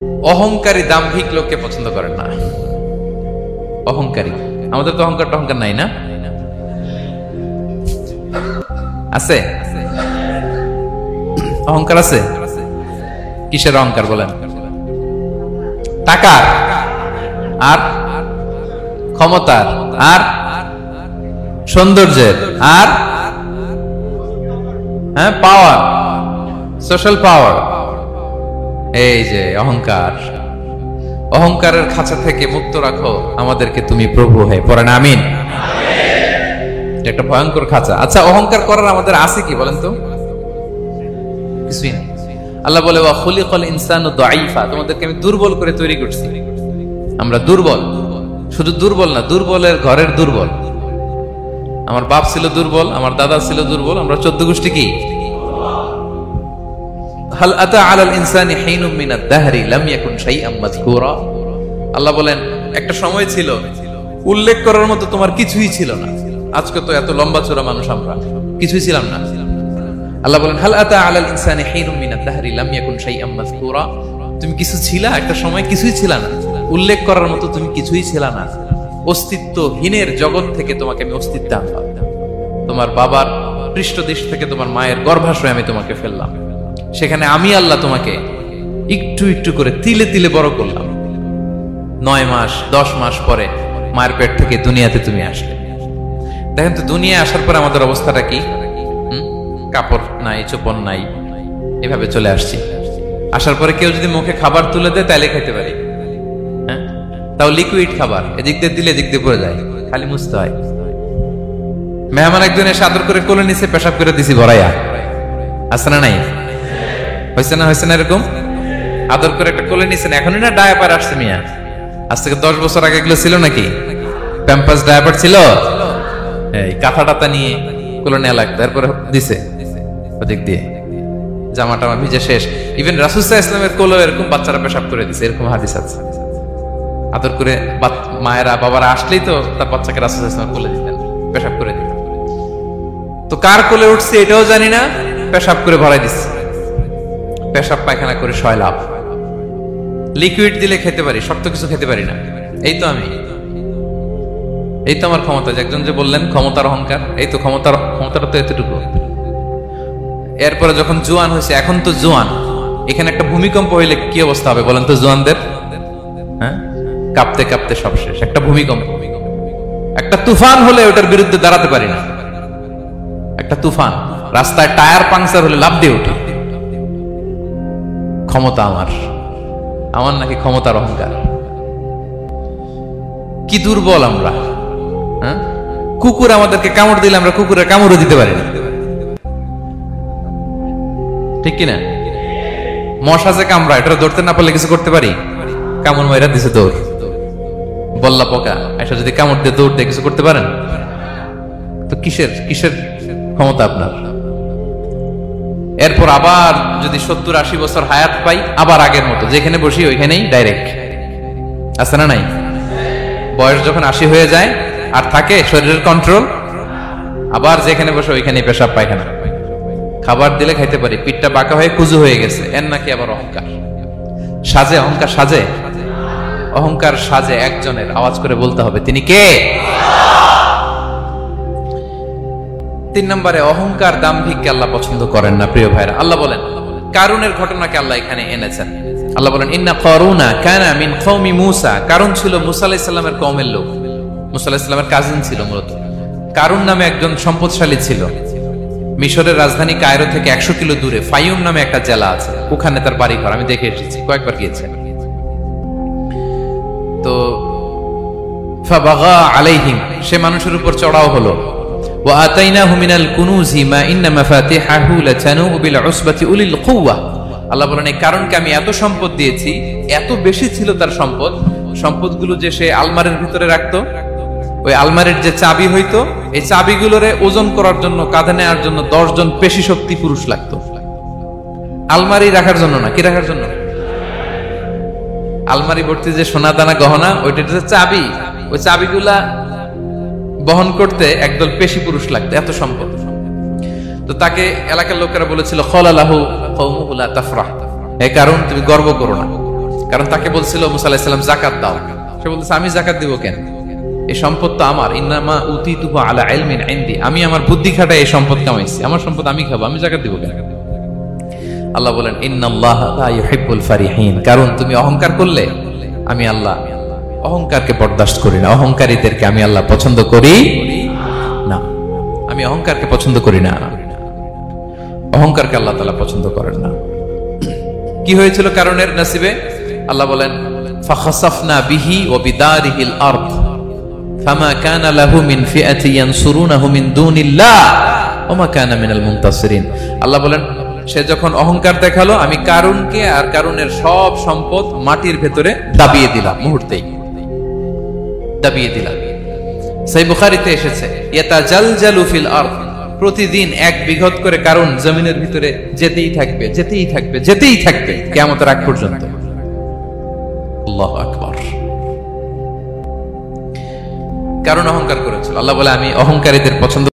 অহংকারী দাম্ভিক লোককে পছন্দ করেন না। অহংকারী, আমাদের তো অহংকার টহংকার নাই না? আছে অহংকার আছে? কিসের অহংকার বলেন? টাকার, আর ক্ষমতার, আর সৌন্দর্যের, আর হ্যাঁ পাওয়ার, সোশ্যাল পাওয়ার। এই যে অহংকার, অহংকারের খাঁচা থেকে মুক্ত রাখো আমাদেরকে তুমি প্রভু হয়ে, পড়েন আমিন। একটা ভয়ঙ্কর খাঁচা। আচ্ছা, অহংকার করার আমাদের আছে কি বলেন তো? কিছুই না। আল্লাহ বলে ওয়া খুলিকাল ইনসানু দাঈফা, তোমাদেরকে আমি দুর্বল করে তৈরি করছি। আমরা দুর্বল, শুধু দুর্বল না, দুর্বলের ঘরের দুর্বল। আমার বাপ ছিল দুর্বল, আমার দাদা ছিল দুর্বল, আমরা 14 গোষ্ঠী কি? হাল আতা আলাল ইনসানি হিনুম মিনাদ দাহরি লাম ইয়াকুন শাইআম মাযকুরা। আল্লাহ বলেন একটা সময় ছিল উল্লেখ করার মতো তোমার কিছুই ছিল না। আজকে তো এত লম্বা চওড়া মানুষ, আমরা কিছুই ছিলাম না। আল্লাহ বলেন হাল আতা আলাল ইনসানি হিনুম মিনাদ দাহরি লাম ইয়াকুন শাইআম মাযকুরা। তুমি কিছু ছিলা, একটা সময় কিছুই ছিল না, উল্লেখ করার মতো তুমি কিছুই ছিল না। অস্তিত্বহীনের জগৎ থেকে তোমাকে আমি অস্তিত্ব আনলাম। তোমার বাবার পৃষ্ঠদেশ থেকে তোমার মায়ের গর্ভাশয়ে আমি তোমাকে ফেললাম। সেখানে আমি আল্লাহ তোমাকে একটু একটু করে তিলে তিলে বড় করলাম। 9 মাস 10 মাস পরে মায়ের পেট থেকে দুনিয়াতে তুমি আসলে। দেখেন তো দুনিয়ায় আসার পরে আমাদের অবস্থাটা কি? কাপড় নাই, চোপড় নাই, এভাবে চলে আসছি। আসার পরে কেউ যদি মুখে খাবার তুলে দেয় তাইলে খাইতে পারি, হ্যাঁ, তাও লিকুইড খাবার, এদিক দিয়ে দিলে এদিক দিয়ে পড়ে যায়, খালি মুছতে হয়। মেহমান একজন এসে আদর করে কোলে নিচে পেশাব করে দিছি ভরাইয়া, আছে না নাই? হয়েছে না, হয়েছে না? এরকম আদর করে একটা কোলে নিছেন, এখনই না ডায়াপার আসছে মিয়া। আজ থেকে 10 বছর আগে এগুলো ছিল নাকি? প্যাম্পাস ডায়াপার ছিল, এই কাঁথা টাতা নিয়ে কোলে নেওয়া লাগতো, তারপরে দিছে ওদিক দিয়ে জামা টামা ভিজে শেষ। ইভেন রাসূল সাল্লাল্লাহু আলাইহি ওয়াসাল্লামের কোলে এরকম বাচ্চারা পেশাব করে দিছে, এরকম হাদিস আছে। আদর করে মায়েরা বাবারা আসলেই তো তার বাচ্চাকে রাসূল সাল্লাল্লাহু আলাইহি ওয়াসাল্লাম কোলে দিতেন, পেশাব করে দিতেন। তো কার কোলে উঠছে এটাও জানি না, পেশাব করে ভরাই দিচ্ছে। পেশাব পায়খানা করে 6 লাভ। লিকুইড দিলে খেতে পারি, শক্ত কিছু খেতে পারি না। এই তো আমি, এই তো আমার ক্ষমতা। একজন যে বললেন ক্ষমতার অহংকার, এই তো ক্ষমতাটা তো এতটুকু। এরপরে যখন জোয়ান হয়েছে, এখন তো জোয়ান, এখানে একটা ভূমিকম্প হইলে কি অবস্থা হবে বলেন তো জোয়ানদের? হ্যাঁ, কাঁপতে কাঁপতে সব শেষ। একটা ভূমিকম্প, একটা তুফান হলে ওটার বিরুদ্ধে দাঁড়াতে পারি না। একটা তুফান, রাস্তায় টায়ার পাংচার হলে লাফ দিয়ে উঠি। ক্ষমতা আমার, আমার নাকি ক্ষমতার অহংকার। কি দুর্বল আমরা, হ্যাঁ? কুকুর আমাদেরকে কামড় দিলে আমরা কুকুরের কামড়ও দিতে পারি না, ঠিক কিনা? মশা যে কামড়া, এটা ধরতে না পারলে কিছু করতে পারি? কামড় মাইরা দিছে দৌড়। বল্লা পোকা এসে যদি কামড় দিয়ে দৌড় দিয়ে কিছু করতে পারেন? তো কিসের কিসের ক্ষমতা আপনার? এরপর আবার যদি 70-80 বছর হায়াত পাই, আবার আগের মতো যেখানে বসি ওইখানেই ডাইরেক্ট, আছে না নাই? বয়স যখন 80 হয়ে যায় আর থাকে শরীরের কন্ট্রোল, আবার যেখানে বসে ওইখানেই পেশাব পায়খানা। খাবার দিলে খাইতে পারি, পিঠটা বাঁকা হয়ে কুজু হয়ে গেছে, এর নাকি আবার অহংকার। সাজে অহংকার, সাজে অহংকার, সাজে একজনের। আওয়াজ করে বলতে হবে তিনি কে? 3 নম্বরে অহংকার দাম্ভিককে আল্লাহ পছন্দ করেন না। প্রিয় ভাইরা, আল্লাহ বলেন কারুনের ঘটনাকে আল্লাহ এখানে এনেছেন। আল্লাহ বলেন ইন্না কারুনা কানা মিন কওমি মূসা। কারুন ছিল মুসা আলাইহিস সালামের কওমের লোক, মুসা আলাইহিস সালামের কাজিন ছিল মূলত। কারুন নামে একজন সম্পদশালী ছিল। মিশরের রাজধানী কায়রো থেকে 100 কিলো দূরে ফাইয়ুম নামে একটা জেলা আছে, ওখানে তার বাড়ি ঘর। আমি দেখে এসেছি, কয়েকবার গিয়েছি। তো ফাবাগা আলাইহিম, সে মানুষের উপর চড়াও হলো। ওয়া আতাইনাহু মিনাল কুনুজি মা ইন্না মাফাতিহাহু লাতানু বিল উসবাতি উলিল কুওয়া। আল্লাহ বলেন এই কারণকে আমি এত সম্পদ দিয়েছি, এত বেশি ছিল তার সম্পদ, সম্পদগুলো যে সে আলমারির ভিতরে রাখতো, ওই আলমারির যে চাবি হইতো, এই চাবিগুলোরে ওজন করার জন্য, কাঁধে নেওয়ার জন্য 10 জন পেশি শক্তি পুরুষ লাগতো। আলমারি রাখার জন্য না, কি রাখার জন্য? আলমারি ভর্তি যে সোনা দানা গহনা, ওইটার যে চাবি, ওই চাবিগুলা বহন করতে একদল পেশি পুরুষ লাগতো, এত সম্পদ। তো তাকে এলাকার লোকেরা বলেছিল খলালাহু কওমুহু লা তাফরাহ, এই কারণ তুমি গর্ব করো না। কারণ তাকে বলছিল মুসা আলাইহিস সালাম যাকাত দাও, সে বলতেছে আমি যাকাত দিব কেন, এই সম্পদ তো আমার, ইন্নামা উতিতুহু আলা ইলমিন ইনদি, আমি আমার বুদ্ধি খাটায় এই সম্পদ কামাইছি, আমার সম্পদ আমি খাবো, আমি যাকাত দিব কেন? আল্লাহ বলেন ইন্নাল্লাহা লা ইউহিব্বুল ফারিহিন, কারণ তুমি অহংকার করলে আমি আল্লাহ অহংকারকে বরদাস্ত করি না, অহংকারীদেরকে আমি আল্লাহ পছন্দ করি না, আমি অহংকারকে পছন্দ করি না, অহংকারকে আল্লাহ তাআলা পছন্দ করেন না। কি হয়েছিল কারণের নসিবে? আল্লাহ বলেন ফাখাসাফনা বিহি ওয়া বিদারিহিল আরদ ফামা কানা লাহু মিন ফিআতি ইয়ানসুরুনাহু মিন দুনিল্লাহ ওয়া মা কানা মিনাল মুনতাসিরিন। আল্লাহ বলেন সে যখন অহংকার দেখালো, আমি কারুনকে আর কারুনের সব সম্পদ মাটির ভেতরে দাবিয়ে দিলাম, মুহূর্তেই দাবিয়ে দিলাম। সহিহ বুখারীতে এসেছে ইয়াতাজালজালু ফিল আরদ, প্রতিদিন এক বিঘত করে কারুন জমিনের ভিতরে যেতেই থাকবে, যেতেই থাকবে, যেতেই থাকবে কিয়ামতের আগ পর্যন্ত। আল্লাহু আকবার। কারণ অহংকার করেছিল। আল্লাহ বলে আমি অহংকারীদের পছন্দ